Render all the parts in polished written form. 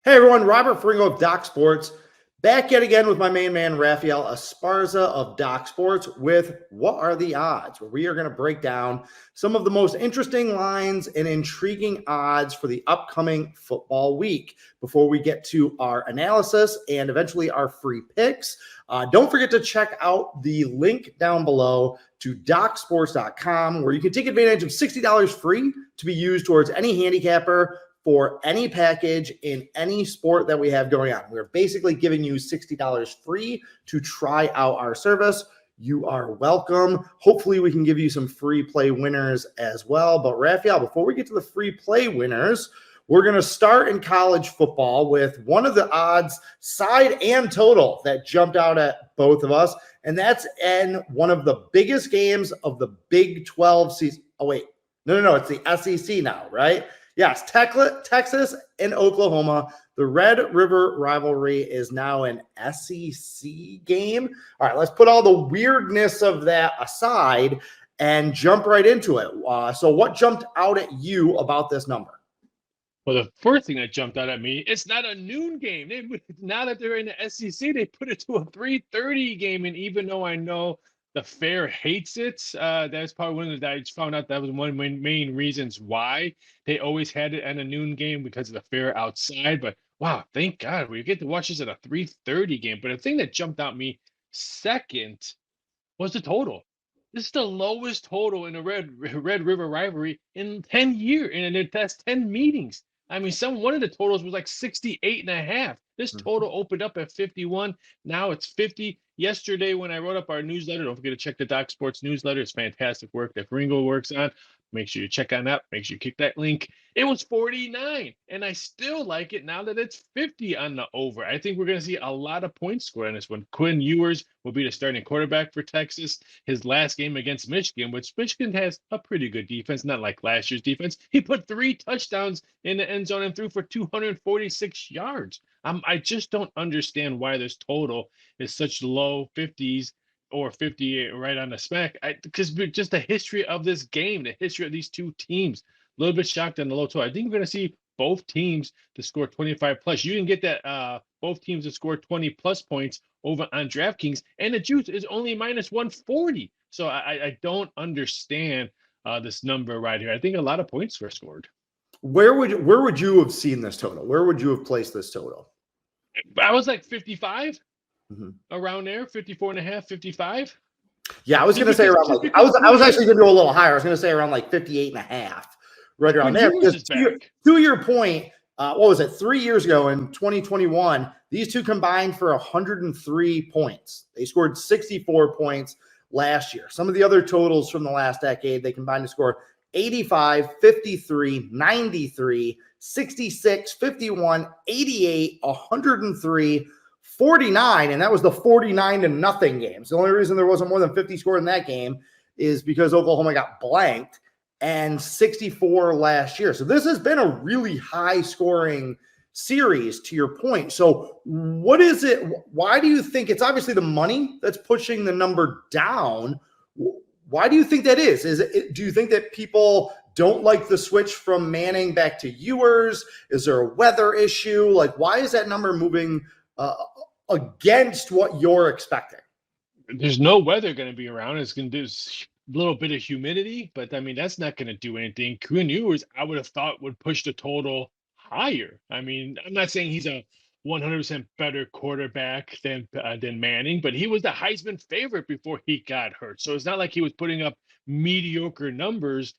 Hey everyone, Robert Fringo of Doc Sports, back yet again with my main man, Rafael Esparza of Doc Sports with What Are the Odds, where we are going to break down some of the most interesting lines and intriguing odds for the upcoming football week. Before we get to our analysis and eventually our free picks, don't forget to check out the link down below to docsports.com, where you can take advantage of $60 free to be used towards any handicapper for any package in any sport that we have going on. We're basically giving you $60 free to try out our service. You are welcome. Hopefully we can give you some free play winners as well. But Rafael, before we get to the free play winners, we're going to start in college football with one of the odds, side and total, that jumped out at both of us. And that's in one of the biggest games of the Big 12 season. Oh, wait. No. It's the SEC now, right? Yes, Texas and Oklahoma. The Red River rivalry is now an SEC game. All right, let's put all the weirdness of that aside and jump right into it. So what jumped out at you about this number? Well, the first thing that jumped out at me, it's not a noon game. Now that they're in the SEC, they put it to a 3:30 game. And even though I know the fair hates it, that's probably one of the, I just found out that was one of the main reasons why they always had it at a noon game, because of the fair outside. But wow, thank God we get to watch this at a 3:30 game. But the thing that jumped out me second was the total. This is the lowest total in the Red River rivalry in 10 years, and that's 10 meetings. I mean, one of the totals was like 68.5. This total opened up at 51. Now it's 50. Yesterday, when I wrote up our newsletter, don't forget to check the Doc Sports newsletter. It's fantastic work that Ringo works on. Make sure you check on that. Make sure you kick that link. It was 49, and I still like it now that it's 50 on the over. I think we're going to see a lot of points scored on this one. Quinn Ewers will be the starting quarterback for Texas. His last game against Michigan, which Michigan has a pretty good defense, not like last year's defense. He put 3 touchdowns in the end zone and threw for 246 yards. I just don't understand why this total is such low 50s or 50 right on the smack. Because just the history of this game, the history of these two teams, a little bit shocked on the low total. I think we're going to see both teams to score 25 plus. You can get that both teams to score 20 plus points over on DraftKings, and the juice is only minus 140. So I don't understand this number right here. I think a lot of points were scored. Where would you have seen this total? Where would you have placed this total? I was like 55. Around there, 54.5, 55. Yeah, I was going to say around like, I was actually going to go a little higher. I was going to say around like 58.5, right around there. Because to your point, what was it? 3 years ago in 2021, these two combined for 103 points. They scored 64 points last year. Some of the other totals from the last decade, they combined to score 85, 53, 93, 66, 51, 88, 103, 49, and that was the 49-0 games. The only reason there wasn't more than 50 scored in that game is because Oklahoma got blanked, and 64 last year. So this has been a really high-scoring series, to your point. So what is it? Why do you think it's obviously the money that's pushing the number down? Why do you think that is? Do you think that people don't like the switch from Manning back to Ewers? Is there a weather issue? Like, why is that number moving against what you're expecting? There's no weather going to be around. It's going to do a little bit of humidity, but I mean, that's not going to do anything. Quinn Ewers, I would have thought, would push the total higher. I mean, I'm not saying he's a 100% better quarterback than Manning, but he was the Heisman favorite before he got hurt. So it's not like he was putting up mediocre numbers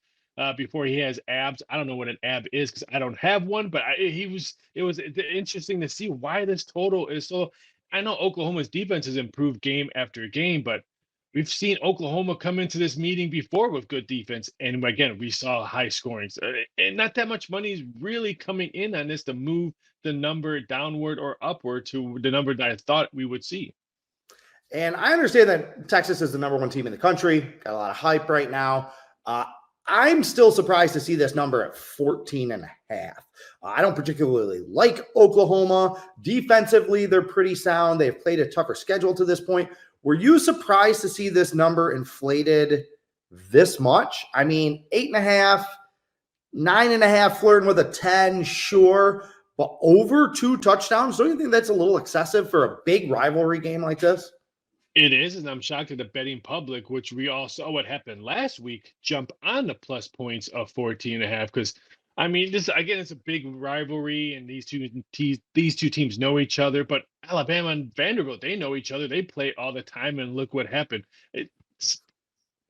before he has abs. I don't know what an ab is because I don't have one, but it was interesting to see why this total is so. I know Oklahoma's defense has improved game after game, but we've seen Oklahoma come into this meeting before with good defense. And again, we saw high scoring. And not that much money is really coming in on this to move the number downward or upward to the number that I thought we would see. And I understand that Texas is the number 1 team in the country. Got a lot of hype right now. I'm still surprised to see this number at 14.5. I don't particularly like Oklahoma. Defensively, they're pretty sound. They've played a tougher schedule to this point. Were you surprised to see this number inflated this much? I mean, 8.5, 9.5, flirting with a 10, sure. But over 2 touchdowns, don't you think that's a little excessive for a big rivalry game like this? It is, and I'm shocked at the betting public, which we all saw what happened last week, jump on the plus points of 14.5. Because I mean, this again, it's a big rivalry, and these two teams know each other. But Alabama and Vanderbilt, they know each other. They play all the time, and look what happened.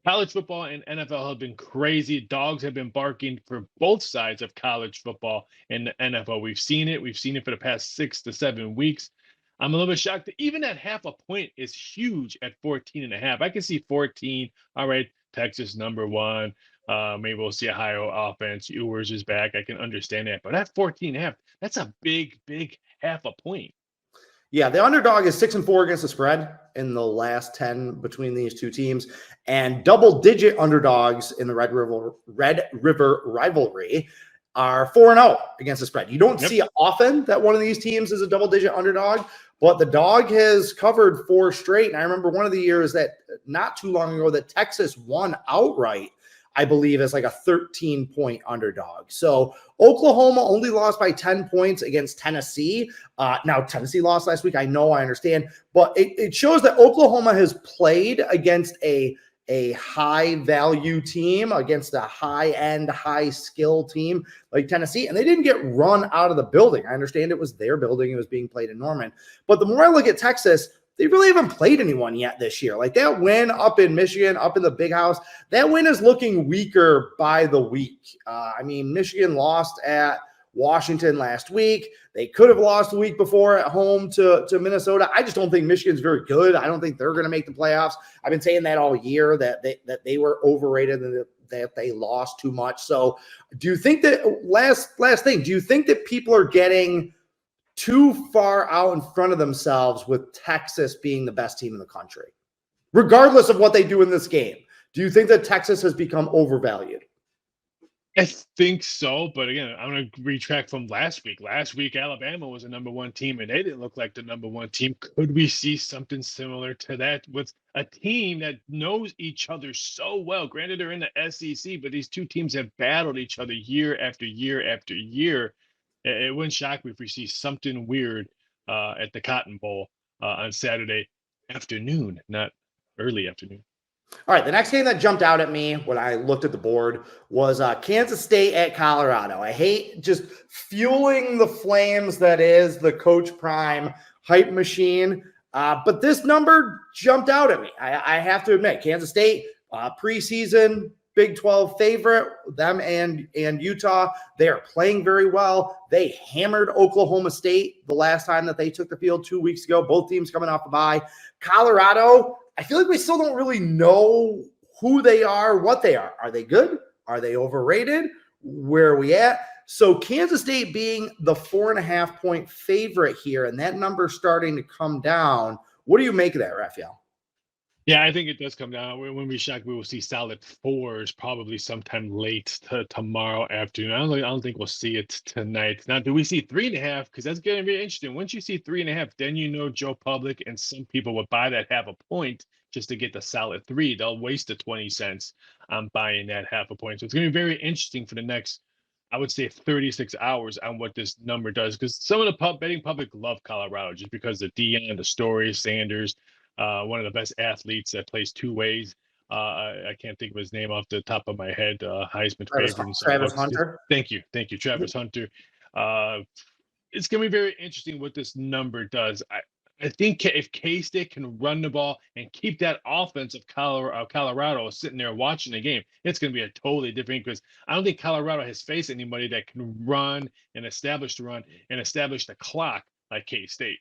College football and NFL have been crazy. Dogs have been barking for both sides of college football and the NFL. We've seen it. We've seen it for the past 6 to 7 weeks. I'm a little bit shocked that even at half a point is huge at 14.5. I can see 14. All right, Texas #1. Maybe we'll see a higher offense. Ewers is back. I can understand that. But at 14.5, that's a big, big half a point. Yeah, the underdog is 6-4 against the spread in the last 10 between these two teams, and double-digit underdogs in the Red River rivalry are 4-0 against the spread. You don't see it often that one of these teams is a double-digit underdog, but the dog has covered 4 straight. And I remember one of the years that not too long ago that Texas won outright, I believe, as like a 13-point underdog. So Oklahoma only lost by 10 points against Tennessee. Now, Tennessee lost last week. I know, I understand. But it shows that Oklahoma has played against a high-value team, against a high-end, high-skill team like Tennessee, and they didn't get run out of the building. I understand it was their building. It was being played in Norman. But the more I look at Texas, they really haven't played anyone yet this year. Like that win up in Michigan, up in the big house, that win is looking weaker by the week. I mean, Michigan lost at Washington last week. They could have lost the week before at home to Minnesota. I just don't think Michigan's very good. I don't think they're going to make the playoffs. I've been saying that all year, that they were overrated and that they lost too much. So do you think that, last thing, do you think that people are getting too far out in front of themselves with Texas being the best team in the country, regardless of what they do in this game? Do you think that Texas has become overvalued? I think so, but again, I'm going to retract from last week. Last week, Alabama was a #1 team, and they didn't look like the #1 team. Could we see something similar to that with a team that knows each other so well? Granted, they're in the SEC, but these two teams have battled each other year after year after year. It wouldn't shock me if we see something weird at the Cotton Bowl on Saturday afternoon, not early afternoon. All right, the next game that jumped out at me when I looked at the board was Kansas State at Colorado. I hate just fueling the flames that is the Coach Prime hype machine, but this number jumped out at me. I have to admit, Kansas State preseason Big 12 favorite, them and Utah. They are playing very well. They hammered Oklahoma State the last time that they took the field 2 weeks ago. Both teams coming off the bye. Colorado, I feel like we still don't really know who they are, what they are. Are they good? Are they overrated? Where are we at? So Kansas State being the 4.5-point favorite here, and that number starting to come down. What do you make of that, Raphael? Yeah, I think it does come down. When we shock, we will see solid 4s probably sometime late tomorrow afternoon. I don't think we'll see it tonight. Now, do we see 3.5? Because that's going to be interesting. Once you see 3.5, then you know Joe Public and some people would buy that half a point just to get the solid 3. They'll waste the 20 cents on buying that half a point. So it's going to be very interesting for the next, I would say, 36 hours on what this number does. Because some of the betting public love Colorado just because the Deion, the story, Sanders, one of the best athletes that plays 2 ways. I can't think of his name off the top of my head. Heisman favorite. Travis Hunter. Thank you, Travis Hunter. It's going to be very interesting what this number does. I think if K-State can run the ball and keep that offense of Colorado sitting there watching the game, it's going to be a totally different, because I don't think Colorado has faced anybody that can run and establish the run and establish the clock like K-State.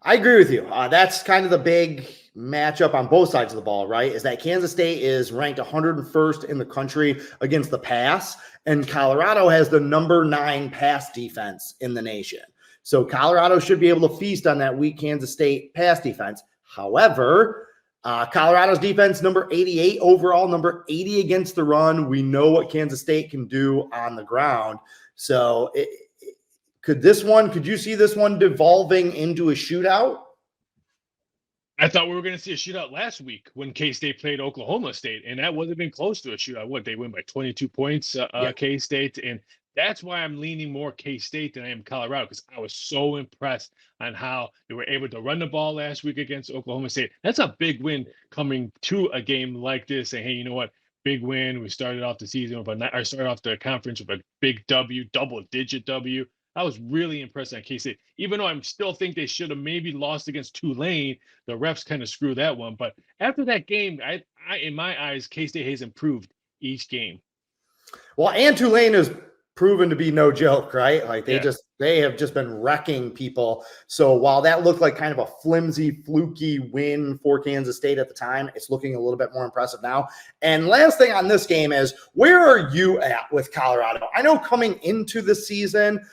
I agree with you. That's kind of the big matchup on both sides of the ball, right? Is that Kansas State is ranked 101st in the country against the pass, and Colorado has the #9 pass defense in the nation. So Colorado should be able to feast on that weak Kansas State pass defense. However, Colorado's defense, number 88 overall, number 80 against the run. We know what Kansas State can do on the ground. So could you see this one devolving into a shootout? I thought we were going to see a shootout last week when K-State played Oklahoma State, and that wasn't even close to a shootout. What, they win by 22 points, K-State, and That's why I'm leaning more K-State than I am Colorado, because I was so impressed on how they were able to run the ball last week against Oklahoma State. That's a big win coming to a game like this. And hey, you know what? Big win. We started off the season with or started off the conference with a big W, double-digit W. I was really impressed on K-State, even though I still think they should have maybe lost against Tulane. The refs kind of screwed that one. But after that game, I in my eyes, K-State has improved each game. Well, and Tulane has proven to be no joke, right? Like Yeah. they have just been wrecking people. So while that looked like kind of a flimsy, fluky win for Kansas State at the time, it's looking a little bit more impressive now. And last thing on this game is, where are you at with Colorado? I know coming into the season,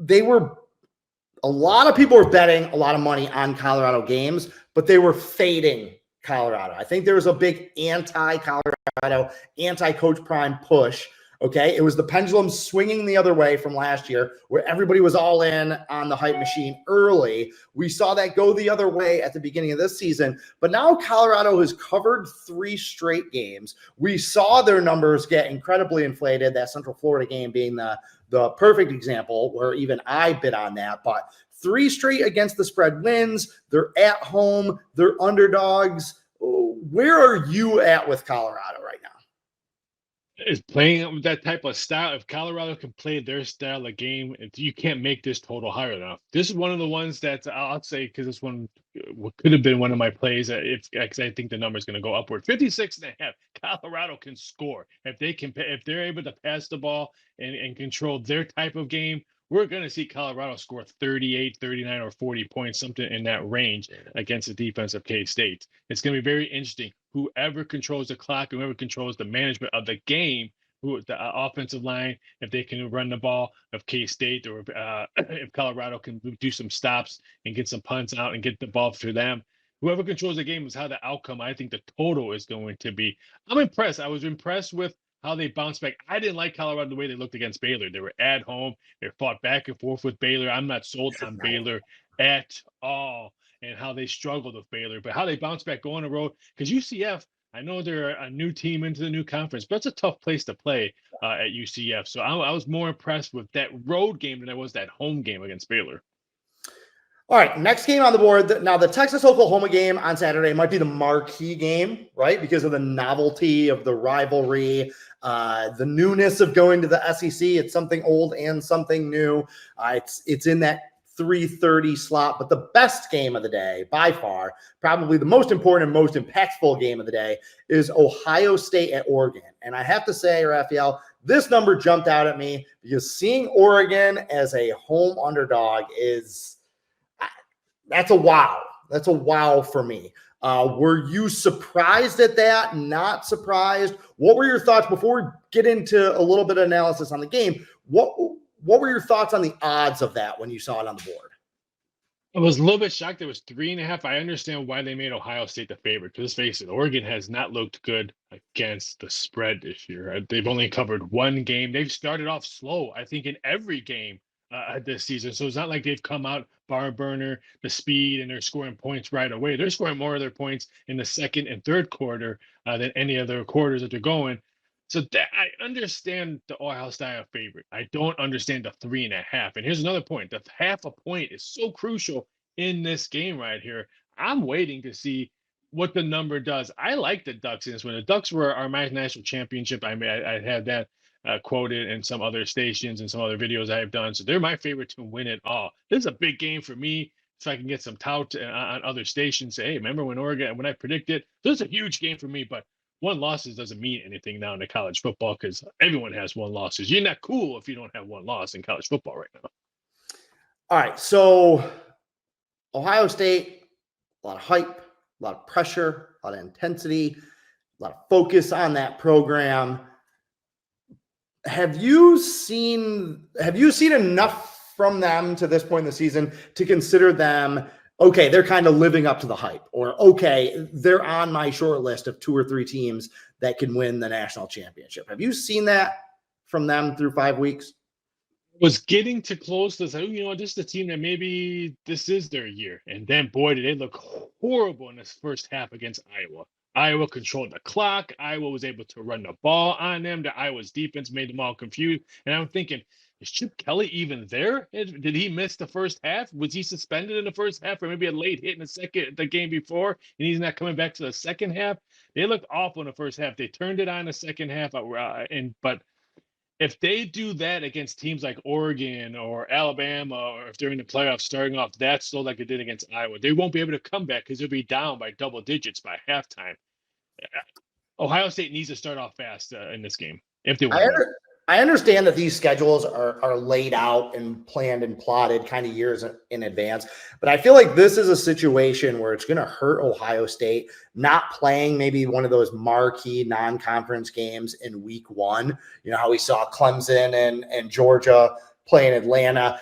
a lot of people were betting a lot of money on Colorado games, but they were fading Colorado. I think there was a big anti-Colorado, anti-Coach Prime push. Okay, it was the pendulum swinging the other way from last year, where everybody was all in on the hype machine early. We saw that go the other way at the beginning of this season, but now Colorado has covered 3 straight games. We saw their numbers get incredibly inflated, that Central Florida game being the perfect example where even I bid on that. But 3 straight against the spread wins. They're at home. They're underdogs. Where are you at with Colorado right now? Is playing with that type of style. If Colorado can play their style of game, you can't make this total higher enough. This is one of the ones that I'll say, because this one could have been one of my plays. Because I think the number is going to go upward. 56.5. Colorado can score if they're able to pass the ball and control their type of game. We're going to see Colorado score 38, 39, or 40 points, something in that range against the defense of K-State. It's going to be very interesting. Whoever controls the clock, whoever controls the management of the game, the offensive line, if they can run the ball of K-State, or if Colorado can do some stops and get some punts out and get the ball to them. Whoever controls the game is how the outcome, I think the total is going to be. I'm impressed. I was impressed with how they bounced back. I didn't like Colorado the way they looked against Baylor. They were at home. They fought back and forth with Baylor. I'm not sold on Baylor at all, and how they struggled with Baylor, but how they bounced back going on the road. Because UCF, I know they're a new team into the new conference, but it's a tough place to play at UCF. So I was more impressed with that road game than I was that home game against Baylor. All right, next game on the board. Now, the Texas-Oklahoma game on Saturday might be the marquee game, right? Because of the novelty of the rivalry, the newness of going to the SEC. It's something old and something new. It's in that 3:30 slot, but the best game of the day, by far, probably the most important and most impactful game of the day, is Ohio State at Oregon. And I have to say, Raphael, this number jumped out at me because seeing Oregon as a home underdog that's a wow. That's a wow for me. Were you surprised at that? Not surprised? What were your thoughts before we get into a little bit of analysis on the game? What were your thoughts on the odds of that when you saw it on the board? I was a little bit shocked. It was 3.5. I understand why they made Ohio State the favorite. Because let's face it, Oregon has not looked good against the spread this year. They've only covered 1 game. They've started off slow, I think, in every game this season. So it's not like they've come out bar burner, the speed, and they're scoring points right away. They're scoring more of their points in the second and third quarter than any other quarters that they're going. So I understand the Ohio State favorite. I don't understand the 3.5. And here's another point: the half a point is so crucial in this game right here. I'm waiting to see what the number does. I like the Ducks in this one. The Ducks were our national championship. I had that quoted in some other stations and some other videos I've done. So they're my favorite to win it all. This is a big game for me. So I can get some tout on other stations. Say, hey, remember when I predicted? This is a huge game for me, but 1 losses doesn't mean anything now in the college football, because everyone has 1 losses. You're not cool if you don't have 1 loss in college football right now. All right, so Ohio State, a lot of hype, a lot of pressure, a lot of intensity, a lot of focus on that program. Have you seen enough from them to this point in the season to consider them, okay, they're kind of living up to the hype, or okay, they're on my short list of 2 or 3 teams that can win the national championship? Have you seen that from them through 5 weeks? Was getting to close to say, this is the team that maybe this is their year. And then, boy, did they look horrible in this first half against Iowa. Iowa controlled the clock. Iowa was able to run the ball on them. The Iowa's defense made them all confused. And I'm thinking, is Chip Kelly even there? Did he miss the first half? Was he suspended in the first half, or maybe a late hit in the game before, and he's not coming back to the second half? They looked awful in the first half. They turned it on the second half, but if they do that against teams like Oregon or Alabama, or if they're in the playoffs starting off that slow like it did against Iowa, they won't be able to come back because they'll be down by double digits by halftime. Ohio State needs to start off fast in this game if they want to win. I understand that these schedules are laid out and planned and plotted kind of years in advance, but I feel like this is a situation where it's going to hurt Ohio State not playing maybe one of those marquee non-conference games in week one. You know how we saw Clemson and Georgia play in Atlanta.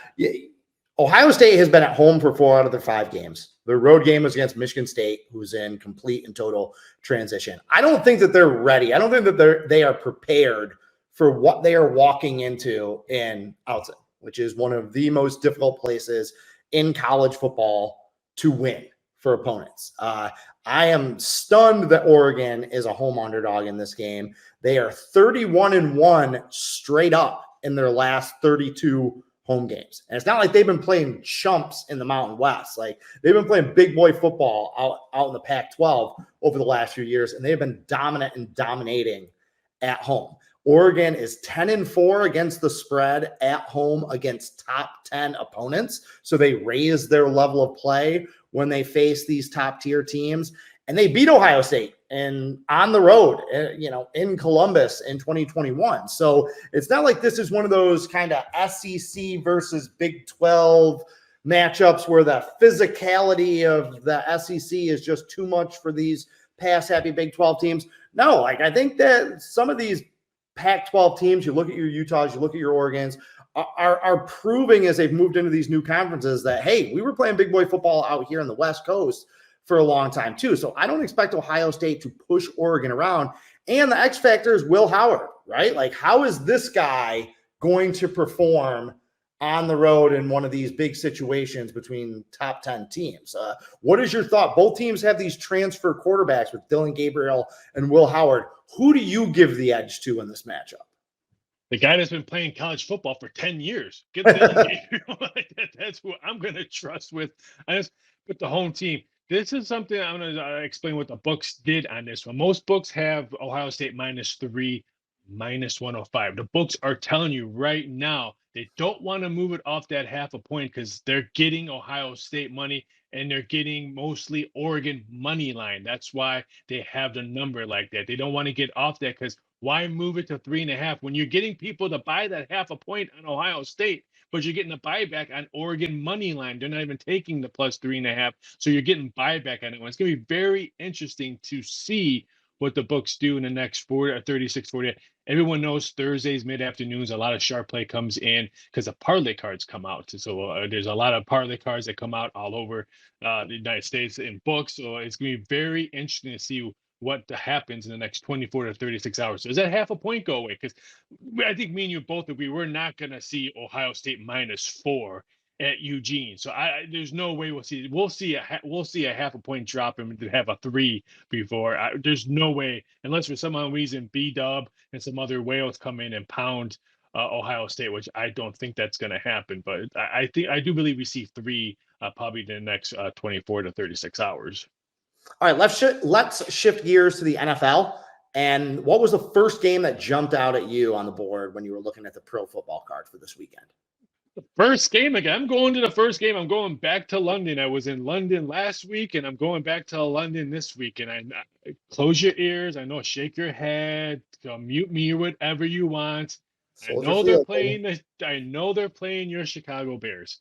Ohio State has been at home for 4 out of their 5 games. Their road game was against Michigan State, who's in complete and total transition. I don't think that they're ready. I don't think that they are prepared for what they are walking into in Alton, which is one of the most difficult places in college football to win for opponents. I am stunned that Oregon is a home underdog in this game. They are 31-1 straight up in their last 32 home games. And it's not like they've been playing chumps in the Mountain West. Like they've been playing big boy football out in the Pac-12 over the last few years, and they've been dominant and dominating at home. Oregon is 10-4 against the spread at home against top 10 opponents. So they raise their level of play when they face these top tier teams. And they beat Ohio State and on the road, in Columbus in 2021. So it's not like this is one of those kind of SEC versus Big 12 matchups where the physicality of the SEC is just too much for these pass-happy Big 12 teams. No, I think that some of these Pac-12 teams, you look at your Utahs, you look at your Oregons, are proving as they've moved into these new conferences that, hey, we were playing big boy football out here on the West Coast for a long time too. So I don't expect Ohio State to push Oregon around. And the X factor is Will Howard, right? Like, how is this guy going to perform on the road in one of these big situations between top 10 teams? What is your thought? Both teams have these transfer quarterbacks with Dylan Gabriel and Will Howard. Who do you give the edge to in this matchup? The guy that's been playing college football for 10 years. Give Dylan Gabriel. That's who I'm going to trust with the home team. This is something I'm going to explain what the books did on this one. Most books have Ohio State -3, -105. The books are telling you right now they don't want to move it off that half a point because they're getting Ohio State money and they're getting mostly Oregon money line. That's why they have the number like that. They don't want to get off that because why move it to 3.5 when you're getting people to buy that half a point on Ohio State, but you're getting a buyback on Oregon money line. They're not even taking the +3.5, so you're getting buyback on it. It's going to be very interesting to see what the books do in the next 36, 48. Everyone knows Thursdays, mid-afternoons, a lot of sharp play comes in because the parlay cards come out. So there's a lot of parlay cards that come out all over the United States in books. So it's going to be very interesting to see what happens in the next 24 to 36 hours. So does that half a point go away? Because I think me and you both agree we're not going to see Ohio State -4 at Eugene. So there's no way we'll see a half a point drop and to have a 3 before. There's no way, unless for some odd reason B-Dub and some other whales come in and pound Ohio State, which I don't think that's going to happen. But I do believe we see 3 probably in the next 24 to 36 hours. All right, let's shift gears to the NFL. And what was the first game that jumped out at you on the board when you were looking at the pro football card for this weekend? The first game again. I'm going to the first game. I'm going back to London. I was in London last week, and I'm going back to London this week. And I close your ears. I know, shake your head, mute me or whatever you want. I know they're playing your Chicago Bears,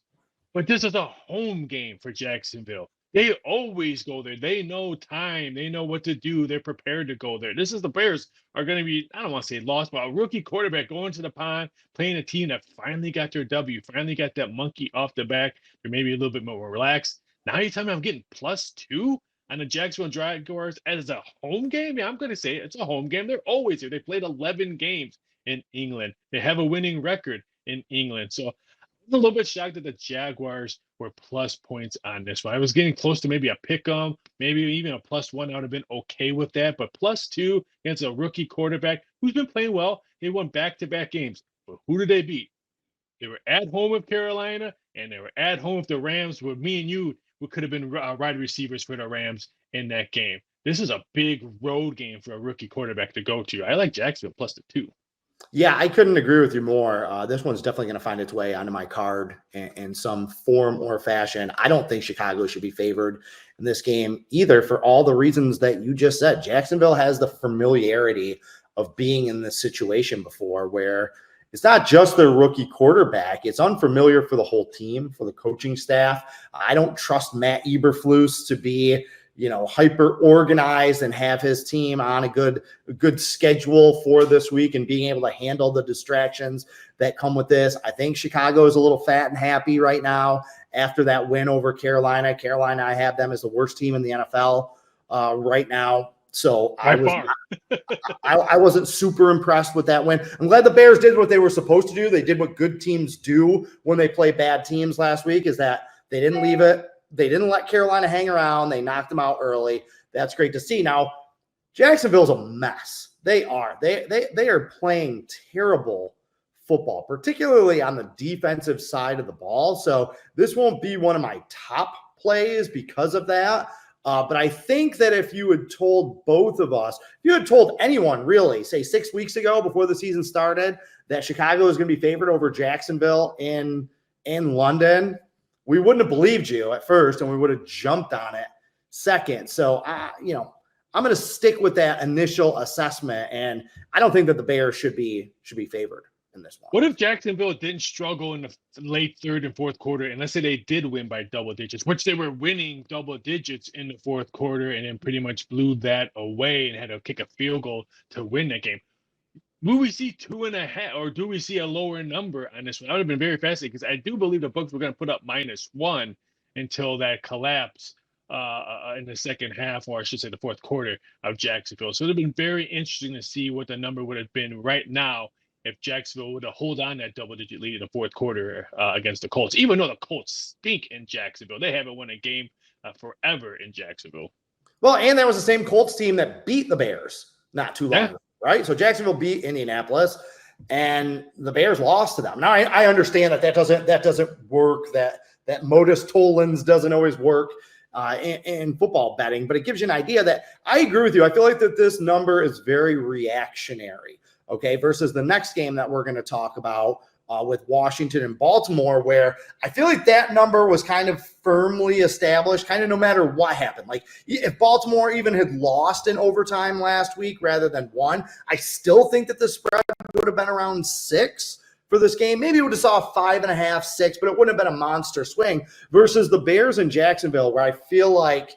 but this is a home game for Jacksonville. They always go there. They know time. They know what to do. They're prepared to go there. The Bears are going to be, I don't want to say lost, but a rookie quarterback going to the pond, playing a team that finally got their W, finally got that monkey off the back. They're maybe a little bit more relaxed. Now you're telling me I'm getting +2 on the Jacksonville Jaguars as a home game? Yeah, I'm going to say it's a home game. They're always there. They played 11 games in England. They have a winning record in England. So I'm a little bit shocked that the Jaguars were plus points on this one. I was getting close to maybe a pick 'em, maybe even a +1. I would have been okay with that. But +2 against a rookie quarterback who's been playing well. They won back-to-back games. But who did they beat? They were at home with Carolina, and they were at home with the Rams. With me and you, we could have been wide receivers for the Rams in that game. This is a big road game for a rookie quarterback to go to. I like Jacksonville +2. Yeah, I couldn't agree with you more. This one's definitely going to find its way onto my card in some form or fashion. I don't think Chicago should be favored in this game either for all the reasons that you just said. Jacksonville has the familiarity of being in this situation before where it's not just their rookie quarterback. It's unfamiliar for the whole team, for the coaching staff. I don't trust Matt Eberflus to be hyper organized and have his team on a good schedule for this week and being able to handle the distractions that come with this. I think Chicago is a little fat and happy right now after that win over Carolina. Carolina, I have them as the worst team in the NFL right now. So I wasn't super impressed with that win. I'm glad the Bears did what they were supposed to do. They did what good teams do when they play bad teams last week, is that they didn't leave it. They didn't let Carolina hang around. They knocked them out early. That's great to see. Now, Jacksonville's a mess. They are. They are playing terrible football, particularly on the defensive side of the ball. So this won't be one of my top plays because of that. But I think that if you had told both of us, if you had told anyone really, say 6 weeks ago before the season started, that Chicago was going to be favored over Jacksonville in London, we wouldn't have believed you at first, and we would have jumped on it second. So, I'm going to stick with that initial assessment, and I don't think that the Bears should be favored in this one. What if Jacksonville didn't struggle in the late third and fourth quarter, and let's say they did win by double digits, which they were winning double digits in the fourth quarter, and then pretty much blew that away and had to kick a field goal to win that game? Will we see 2.5, or do we see a lower number on this one? I would have been very fascinated because I do believe the books were going to put up -1 until that collapse in the second half, or I should say the fourth quarter of Jacksonville. So it would have been very interesting to see what the number would have been right now if Jacksonville would have hold on that double-digit lead in the fourth quarter against the Colts, even though the Colts stink in Jacksonville. They haven't won a game forever in Jacksonville. Well, and that was the same Colts team that beat the Bears not too long ago. Right? So Jacksonville beat Indianapolis, and the Bears lost to them. Now, I understand that doesn't work, that modus tollens doesn't always work in football betting, but it gives you an idea that I agree with you. I feel like that this number is very reactionary, okay, versus the next game that we're going to talk about with Washington and Baltimore, where I feel like that number was kind of firmly established, kind of no matter what happened. Like if Baltimore even had lost in overtime last week rather than won, I still think that the spread would have been around 6 for this game. Maybe we would have saw 5.5, 6, but it wouldn't have been a monster swing versus the Bears in Jacksonville, where I feel like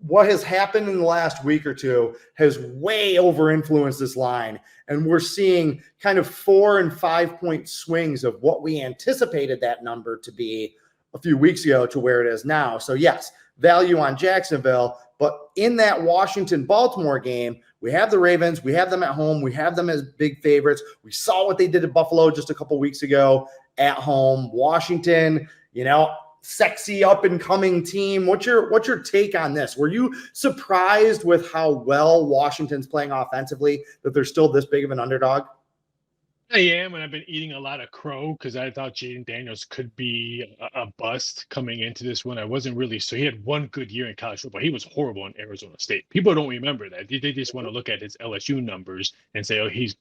what has happened in the last week or two has way over influenced this line. And we're seeing kind of 4 and 5 point swings of what we anticipated that number to be a few weeks ago to where it is now. So yes, value on Jacksonville, but in that Washington-Baltimore game, we have the Ravens, we have them at home, we have them as big favorites. We saw what they did at Buffalo just a couple weeks ago at home. Washington, sexy up and coming team. What's your take on this? Were you surprised with how well Washington's playing offensively, that they're still this big of an underdog? I am, and I've been eating a lot of crow because I thought Jaden Daniels could be a bust coming into this one. I wasn't really, so he had one good year in college football. He was horrible in Arizona State. People don't remember that. They just want to look at his LSU numbers and say, oh, he's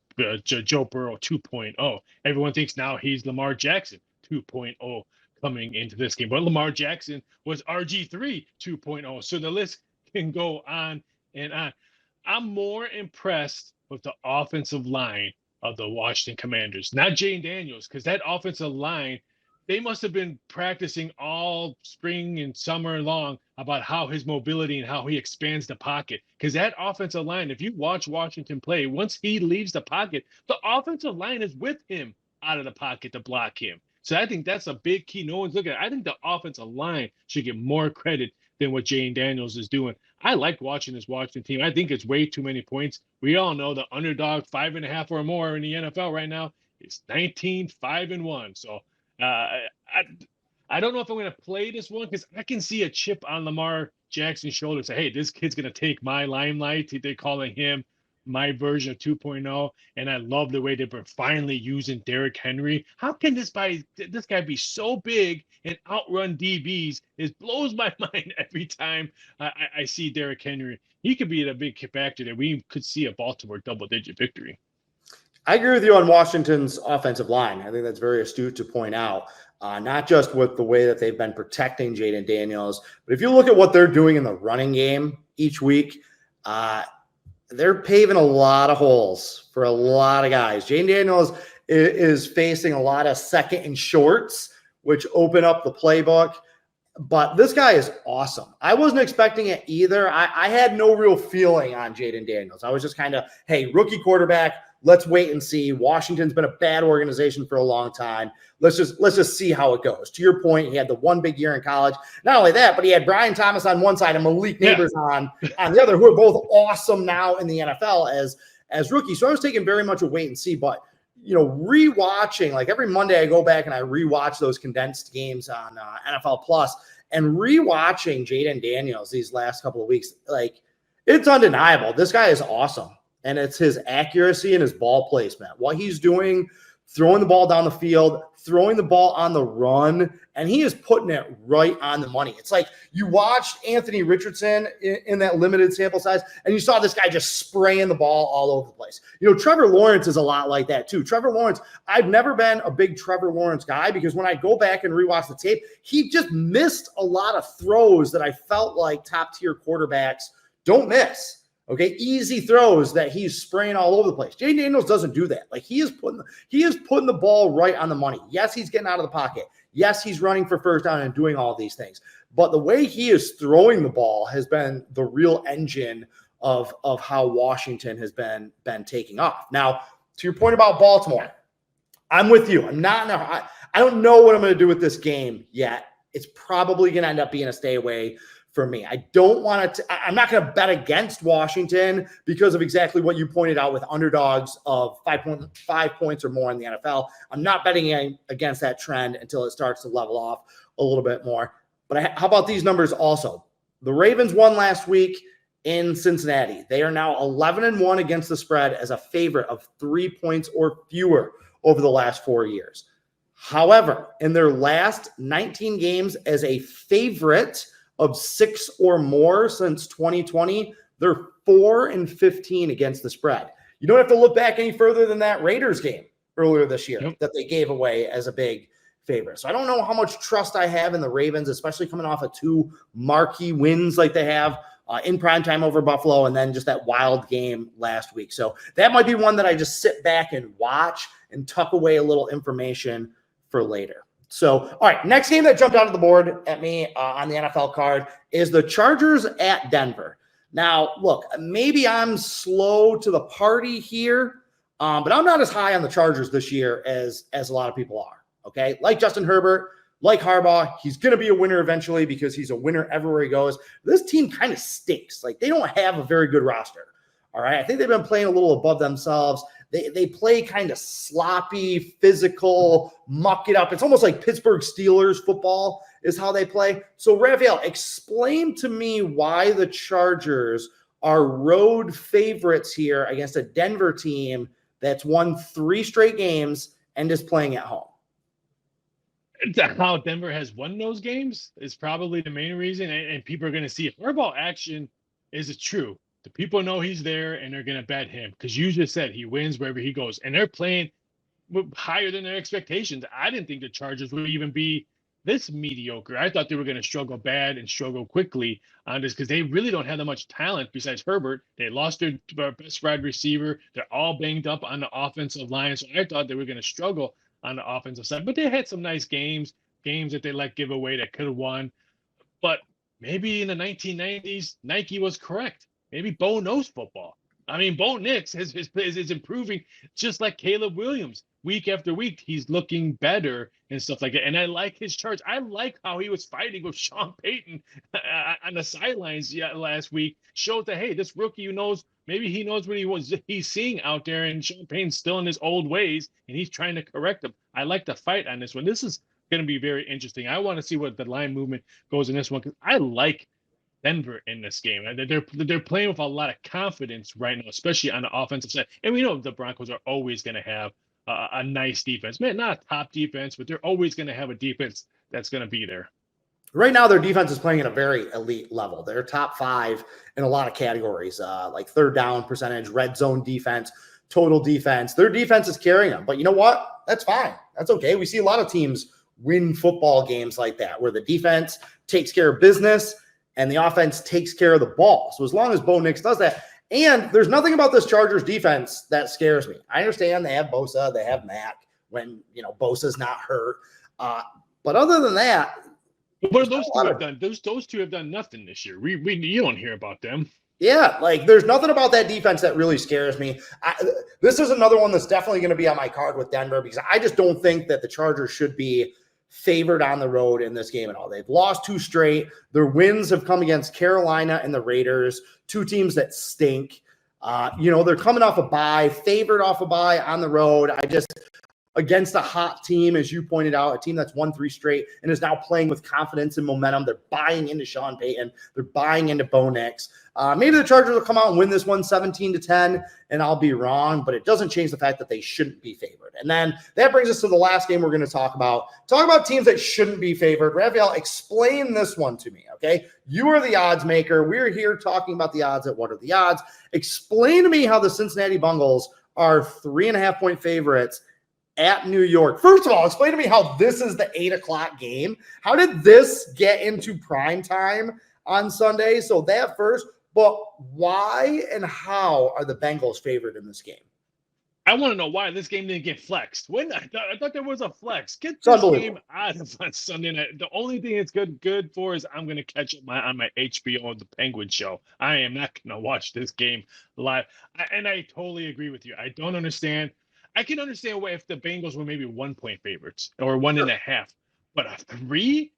Joe Burrow 2.0. Everyone thinks now he's Lamar Jackson 2.0 coming into this game. But Lamar Jackson was RG3 2.0. So the list can go on and on. I'm more impressed with the offensive line of the Washington Commanders, not Jaden Daniels, because that offensive line, they must have been practicing all spring and summer long about how his mobility and how he expands the pocket. Because that offensive line, if you watch Washington play, once he leaves the pocket, the offensive line is with him out of the pocket to block him. So I think that's a big key. No one's looking at it. I think the offensive line should get more credit than what Jaden Daniels is doing. I like watching this Washington team. I think it's way too many points. We all know the underdog 5.5 or more in the NFL right now is 19-5-1. So I don't know if I'm going to play this one because I can see a chip on Lamar Jackson's shoulder. Say, hey, this kid's going to take my limelight. They're calling him my version of 2.0, and I love the way they were finally using Derrick Henry. How can this guy be so big and outrun DBs? It blows my mind every time I see Derrick Henry. He could be a big factor that we could see a Baltimore double-digit victory. I agree with you on Washington's offensive line. I think that's very astute to point out, not just with the way that they've been protecting Jaden Daniels, but if you look at what they're doing in the running game each week, they're paving a lot of holes for a lot of guys. Jaden Daniels is facing a lot of second and shorts, which open up the playbook. But this guy is awesome. I wasn't expecting it either. I had no real feeling on Jaden Daniels. I was just kind of, hey, rookie quarterback, let's wait and see. Washington's been a bad organization for a long time. Let's just see how it goes. To your point, he had the one big year in college. Not only that, but he had Brian Thomas on one side and Malik Neighbors on the other, who are both awesome now in the NFL as rookies. So I was taking very much a wait and see. But rewatching, like every Monday I go back and I rewatch those condensed games on NFL Plus, and rewatching Jaden Daniels these last couple of weeks, like it's undeniable. This guy is awesome. And it's his accuracy and his ball placement. What he's doing, throwing the ball down the field, throwing the ball on the run, and he is putting it right on the money. It's like you watched Anthony Richardson in that limited sample size, and you saw this guy just spraying the ball all over the place. Trevor Lawrence is a lot like that too. Trevor Lawrence, I've never been a big Trevor Lawrence guy because when I go back and rewatch the tape, he just missed a lot of throws that I felt like top-tier quarterbacks don't miss. Okay, easy throws that he's spraying all over the place. Jaden Daniels doesn't do that. Like he is putting the ball right on the money. Yes, he's getting out of the pocket. Yes, he's running for first down and doing all these things. But the way he is throwing the ball has been the real engine of how Washington has been taking off. Now, to your point about Baltimore, I'm with you. I don't know what I'm going to do with this game yet. It's probably going to end up being a stay away for me. I don't want to, I'm not going to bet against Washington because of exactly what you pointed out with underdogs of 5 points or more in the NFL. I'm not betting against that trend until it starts to level off a little bit more. But how about these numbers also? The Ravens won last week in Cincinnati. They are now 11-1 against the spread as a favorite of 3 points or fewer over the last 4 years. However, in their last 19 games as a favorite of 6 or more since 2020, they're 4-15 against the spread. You don't have to look back any further than that Raiders game earlier this year that they gave away as a big favorite. So I don't know how much trust I have in the Ravens, especially coming off of 2 marquee wins like they have in primetime over Buffalo and then just that wild game last week. So that might be one that I just sit back and watch and tuck away a little information for later. So, all right, next game that jumped out of the board at me on the NFL card is the Chargers at Denver. Now, look, maybe I'm slow to the party here, but I'm not as high on the Chargers this year as a lot of people are, okay? Like Justin Herbert, like Harbaugh, he's going to be a winner eventually because he's a winner everywhere he goes. This team kind of stinks. Like, they don't have a very good roster, all right? I think they've been playing a little above themselves. They play kind of sloppy, physical, muck it up. It's almost like Pittsburgh Steelers football is how they play. So, Raphael, explain to me why the Chargers are road favorites here against a Denver team that's won 3 straight games and is playing at home. How Denver has won those games is probably the main reason, and people are going to see if Harbaugh action is true. The people know he's there, and they're going to bet him because you just said he wins wherever he goes, and they're playing higher than their expectations. I didn't think the Chargers would even be this mediocre. I thought they were going to struggle bad and struggle quickly on this because they really don't have that much talent besides Herbert. They lost their best wide receiver. They're all banged up on the offensive line, so I thought they were going to struggle on the offensive side. But they had some nice games that they let give away that could have won. But maybe in the 1990s, Nike was correct. Maybe Bo knows football. I mean, Bo Nix is improving just like Caleb Williams. Week after week, he's looking better and stuff like that. And I like his charge. I like how he was fighting with Sean Payton on the sidelines last week. Showed that, hey, this rookie knows, maybe he knows what he's seeing out there, and Sean Payton's still in his old ways, and he's trying to correct him. I like the fight on this one. This is going to be very interesting. I want to see what the line movement goes in this one because I like Denver in this game. They're playing with a lot of confidence right now, especially on the offensive side. And we know the Broncos are always going to have a nice defense. Man, not a top defense, but they're always going to have a defense that's going to be there. Right now, their defense is playing at a very elite level. They're top 5 in a lot of categories, like third down percentage, red zone defense, total defense. Their defense is carrying them. But you know what? That's fine. That's okay. We see a lot of teams win football games like that, where the defense takes care of business and the offense takes care of the ball. So as long as Bo Nix does that, and there's nothing about this Chargers defense that scares me. I understand they have Bosa, they have Mac when, Bosa's not hurt. But other than that, what those two have done? Those two have done nothing this year. You don't hear about them. Yeah, like there's nothing about that defense that really scares me. This is another one that's definitely going to be on my card with Denver because I just don't think that the Chargers should be favored on the road in this game at all. They've lost 2 straight. Their wins have come against Carolina and the Raiders, 2 teams that stink. They're coming off a bye, favored off a bye on the road. Against a hot team, as you pointed out, a team that's won 3 straight and is now playing with confidence and momentum. They're buying into Sean Payton. They're buying into Bo Nix. Maybe the Chargers will come out and win this one 17-10, and I'll be wrong, but it doesn't change the fact that they shouldn't be favored. And then that brings us to the last game we're going to talk about. Talk about teams that shouldn't be favored. Raphael, explain this one to me, okay? You are the odds maker. We're here talking about the odds at What Are the Odds. Explain to me how the Cincinnati Bengals are 3.5-point favorites at New York. First of all, explain to me how this is the 8 o'clock game. How did this get into prime time on Sunday? So that first, but why and how are the Bengals favored in this game? I want to know why this game didn't get flexed. I thought there was a flex. Get this game out of on Sunday night. The only thing it's good for is I'm going to catch it on my HBO The Penguin Show. I am not going to watch this game live. And I totally agree with you. I don't understand. I can understand why if the Bengals were maybe 1-point favorites or 1.5, but a 3.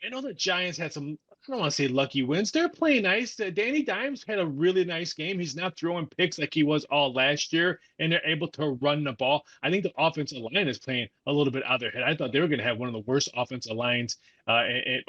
I know the Giants had some, I don't want to say lucky wins. They're playing nice. Danny Dimes had a really nice game. He's not throwing picks like he was all last year, and they're able to run the ball. I think the offensive line is playing a little bit out of their head. I thought they were going to have one of the worst offensive lines,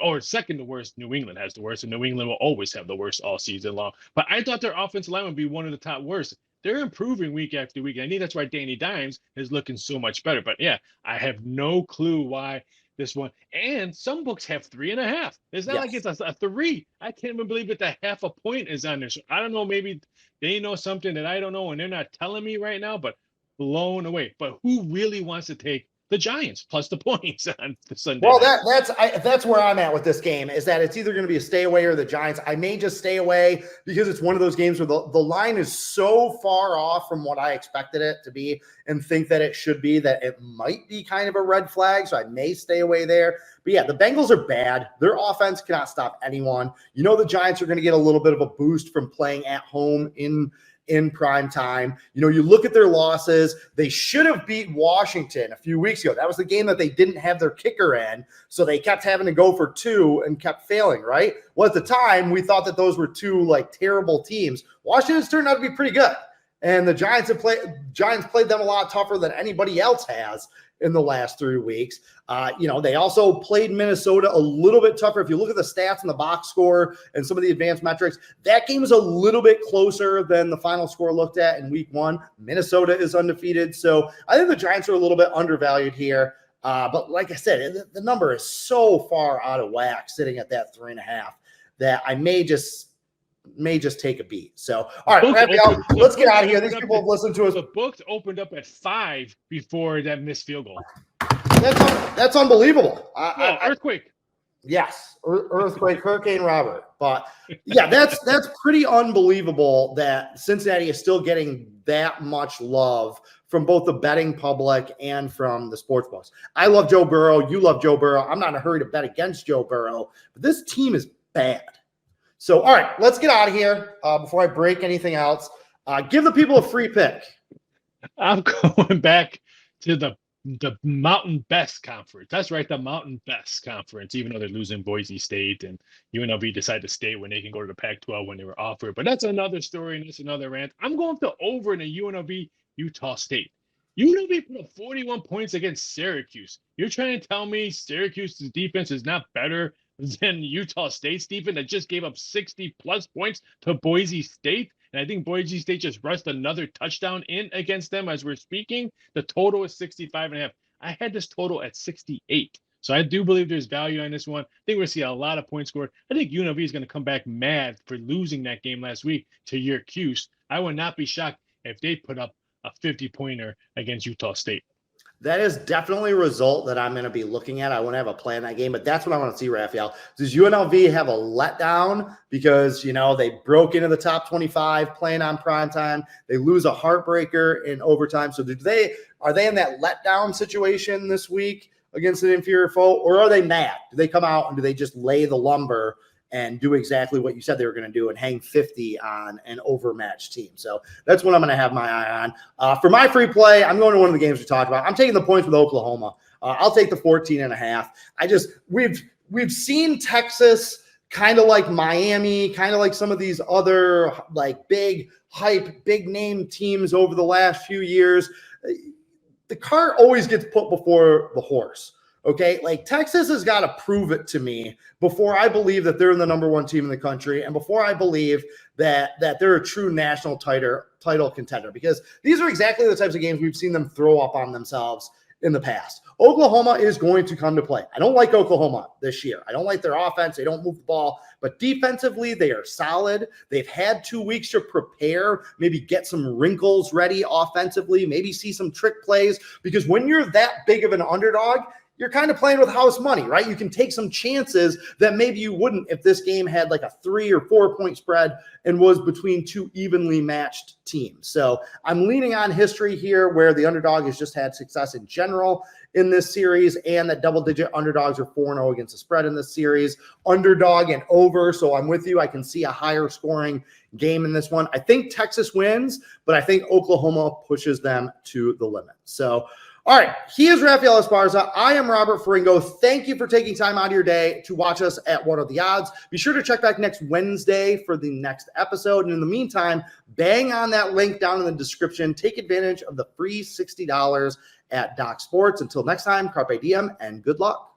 or second to worst. New England has the worst, and New England will always have the worst all season long. But I thought their offensive line would be one of the top worst. They're improving week after week. I think that's why Danny Dimes is looking so much better. But yeah, I have no clue why this one. And some books have 3.5. It's not like it's a 3. I can't even believe that the 0.5 point is on there. So I don't know. Maybe they know something that I don't know, and they're not telling me right now. But blown away. But who really wants to take the Giants plus the points on the Sunday? Well, that's where I'm at with this game, is that it's either going to be a stay away or the Giants. I may just stay away because it's one of those games where the line is so far off from what I expected it to be and think that it should be that it might be kind of a red flag. So I may stay away there. But yeah, the Bengals are bad. Their offense cannot stop anyone. The Giants are going to get a little bit of a boost from playing at home in prime time. You look at their losses. They should have beat Washington a few weeks ago. That was the game that they didn't have their kicker in, so they kept having to go for 2 and kept failing, right? Well, at the time, we thought that those were 2 terrible teams. Washington's turned out to be pretty good, and the Giants played them a lot tougher than anybody else has in the last 3 weeks. They also played Minnesota a little bit tougher. If you look at the stats and the box score and some of the advanced metrics, that game is a little bit closer than the final score looked at in week 1. Minnesota is undefeated. So I think the Giants are a little bit undervalued here. But like I said, the number is so far out of whack sitting at that 3.5 that I may just take a beat. So, all right, Raphael, let's get out of here. These people have listened to us. The books opened up at 5 before that missed field goal. That's unbelievable. Earthquake. Yes, earthquake, Hurricane Robert. But yeah, that's pretty unbelievable that Cincinnati is still getting that much love from both the betting public and from the sports books. I love Joe Burrow. You love Joe Burrow. I'm not in a hurry to bet against Joe Burrow, but this team is bad. So, all right, let's get out of here before I break anything else. Give the people a free pick. I'm going back to the Mountain Best Conference. That's right, the Mountain Best Conference, even though they're losing Boise State and UNLV decided to stay when they can go to the Pac-12 when they were offered. But that's another story and that's another rant. I'm going to over in the UNLV Utah State. UNLV put up 41 points against Syracuse. You're trying to tell me Syracuse's defense is not better than Utah State's defense that just gave up 60-plus points to Boise State? And I think Boise State just rushed another touchdown in against them as we're speaking. The total is 65.5. I had this total at 68. So I do believe there's value on this one. I think we're going to see a lot of points scored. I think UNLV is going to come back mad for losing that game last week to Syracuse. I would not be shocked if they put up a 50-pointer against Utah State. That is definitely a result that I'm going to be looking at. I want to have a play in that game, but that's what I want to see, Raphael. Does UNLV have a letdown because, they broke into the top 25 playing on primetime? They lose a heartbreaker in overtime. So are they in that letdown situation this week against an inferior foe, or are they mad? Do they come out and do they just lay the lumber and do exactly what you said they were going to do and hang 50 on an overmatched team? So that's what I'm going to have my eye on. For my free play, I'm going to one of the games we talked about. I'm taking the points with Oklahoma. I'll take the 14.5. We've seen Texas kind of like Miami, kind of like some of these other like big hype, big name teams over the last few years. The cart always gets put before the horse. Okay, like Texas has got to prove it to me before I believe that they're the number one team in the country and before I believe that they're a true national title contender, because these are exactly the types of games we've seen them throw up on themselves in the past. Oklahoma is going to come to play. I don't like Oklahoma this year. I don't like their offense. They don't move the ball, but defensively, they are solid. They've had 2 weeks to prepare, maybe get some wrinkles ready offensively, maybe see some trick plays, because when you're that big of an underdog, you're kind of playing with house money, right? You can take some chances that maybe you wouldn't if this game had like a 3 or 4 point spread and was between two evenly matched teams. So I'm leaning on history here where the underdog has just had success in general in this series, and that double-digit underdogs are 4-0 against the spread in this series. Underdog and over, so I'm with you. I can see a higher scoring game in this one. I think Texas wins, but I think Oklahoma pushes them to the limit. So all right, he is Rafael Esparza. I am Robert Faringo. Thank you for taking time out of your day to watch us at What Are the Odds. Be sure to check back next Wednesday for the next episode. And in the meantime, bang on that link down in the description. Take advantage of the free $60 at Doc Sports. Until next time, carpe diem and good luck.